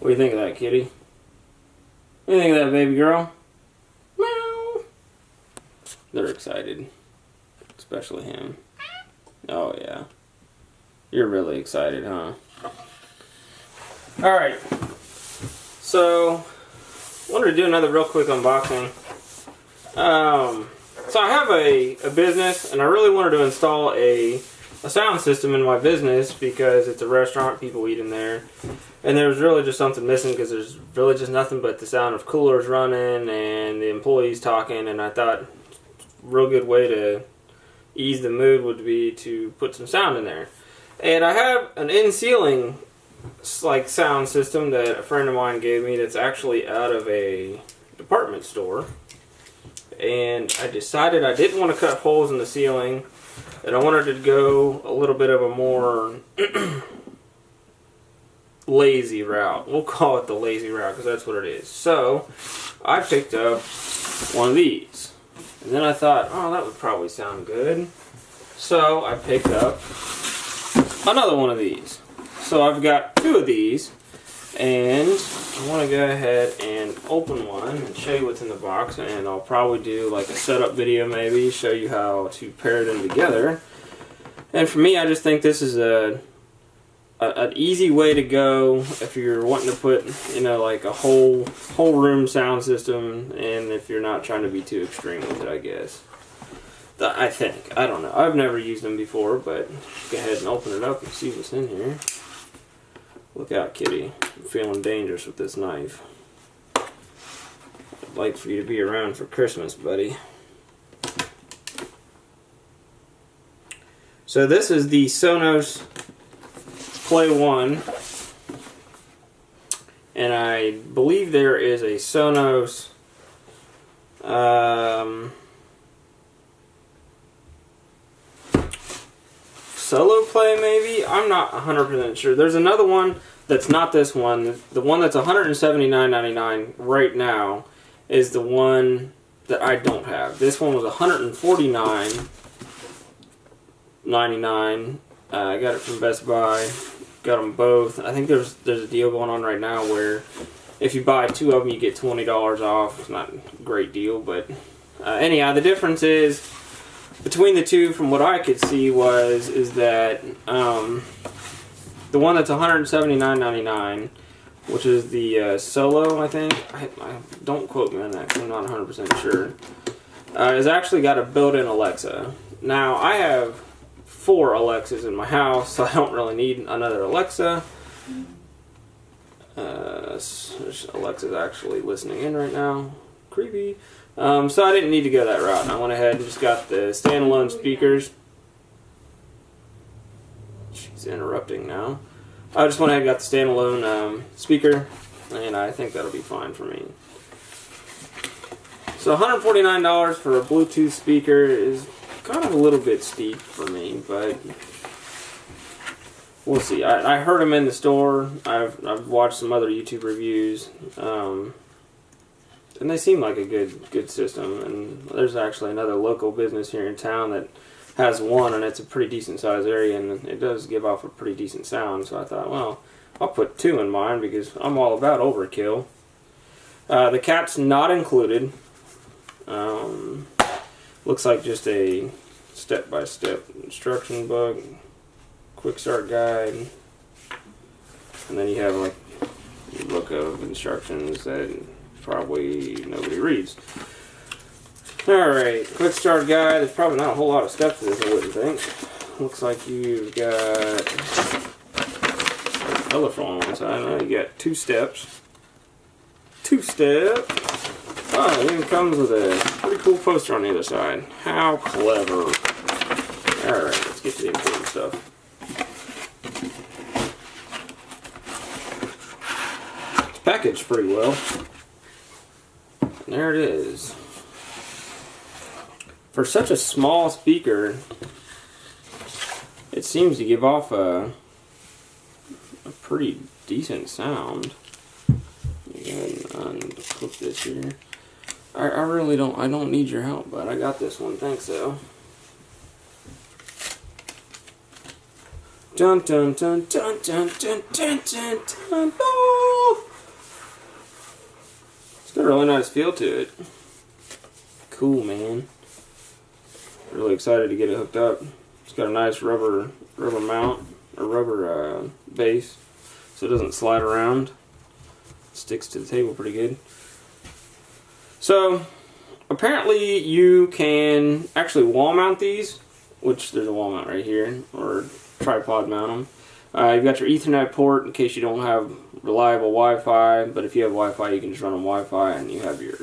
What do you think of that, kitty? What do you think of that, baby girl? Meow. They're excited. Especially him. Oh, yeah. You're really excited, huh? Alright. So, I wanted to do another real quick unboxing. So I have a business, and I really wanted to install a sound system in my business because it's a restaurant, people eat in there. And there was really just something missing because there's really just nothing but the sound of coolers running and the employees talking, and I thought a real good way to ease the mood would be to put some sound in there. And I have an in-ceiling sound system that a friend of mine gave me that's actually out of a department store. And I decided I didn't want to cut holes in the ceiling, and I wanted to go a little bit of a more lazy route. We'll call it the lazy route because that's what it is. So I picked up one of these, and then I thought, oh, that would probably sound good. So I picked up another one of these. So I've got two of these, and I want to go ahead and open one and show you what's in the box, and I'll probably do like a setup video, maybe show you how to pair them together. And for me, I just think this is an easy way to go if you're wanting to put, you know, like a whole room sound system, and if you're not trying to be too extreme with it, I guess. I think. I don't know. I've never used them before, but go ahead and open it up and see what's in here. Look out, kitty. I'm feeling dangerous with this knife. I'd like for you to be around for Christmas, buddy. So this is the Sonos Play 1. And I believe there is a Sonos Solo Play, maybe? I'm not 100% sure. There's another one that's not this one. The one that's $179.99 right now is the one that I don't have. This one was $149.99. I got it from Best Buy. Got them both. I think there's a deal going on right now where if you buy two of them, you get $20 off. It's not a great deal, but anyhow, the difference is between the two, from what I could see, is that the one that's $179.99, which is the Solo, I think. I don't quote me on that because I'm not 100% sure. Has actually got a built-in Alexa. Now I have 4 Alexas in my house, so I don't really need another Alexa. Alexa's actually listening in right now. Creepy. So I didn't need to go that route. I went ahead and just got the standalone speakers. She's interrupting now. I just went ahead and got the standalone speaker, and I think that'll be fine for me. So $149 for a Bluetooth speaker is kind of a little bit steep for me, but we'll see. I heard them in the store. I've watched some other YouTube reviews. And they seem like a good system, and there's actually another local business here in town that has one, and it's a pretty decent sized area, and it does give off a pretty decent sound, so I thought, well, I'll put 2 in mine because I'm all about overkill. The cat's not included. Looks like just a step-by-step instruction book, quick start guide, and then you have like a book of instructions that probably nobody reads. Alright, quick start guide. There's probably not a whole lot of steps to this, I wouldn't think. Looks like you've got colorful on one side. Now you got 2 steps. 2 steps. Oh, it even comes with a pretty cool poster on the other side. How clever. Alright, let's get to the important stuff. It's packaged pretty well. There it is. For such a small speaker, it seems to give off a pretty decent sound. Go ahead and unclip this here. I really don't need your help, but I got this one, thanks though. Dun dun dun dun dun dun dun dun dun. Oh! It's got a really nice feel to it. Cool, man. Really excited to get it hooked up. It's got a nice rubber mount, or rubber base, so it doesn't slide around. It sticks to the table pretty good. So apparently you can actually wall mount these, which there's a wall mount right here, or tripod mount them. You've got your Ethernet port in case you don't have reliable Wi-Fi, but if you have Wi-Fi you can just run on Wi-Fi, and you have your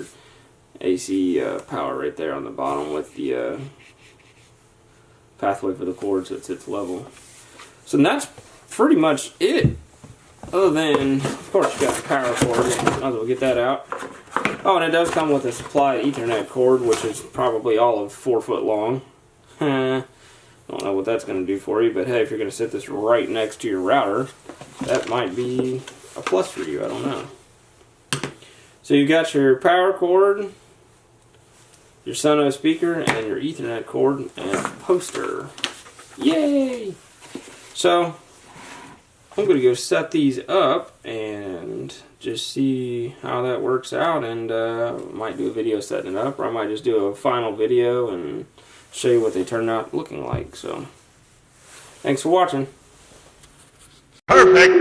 AC power right there on the bottom with the pathway for the cord so it sits level. So that's pretty much it. Other than, of course, you got the power cord. Might as well get that out. Oh, and it does come with a supply Ethernet cord, which is probably all of 4 foot long. Don't know what that's going to do for you, but hey, if you're going to sit this right next to your router, that might be a plus for you. I don't know. So you got your power cord, your Sonos speaker, and your Ethernet cord and poster. Yay! So I'm going to go set these up and just see how that works out, and might do a video setting it up, or I might just do a final video and show you what they turn out looking like. So thanks for watching. Perfect.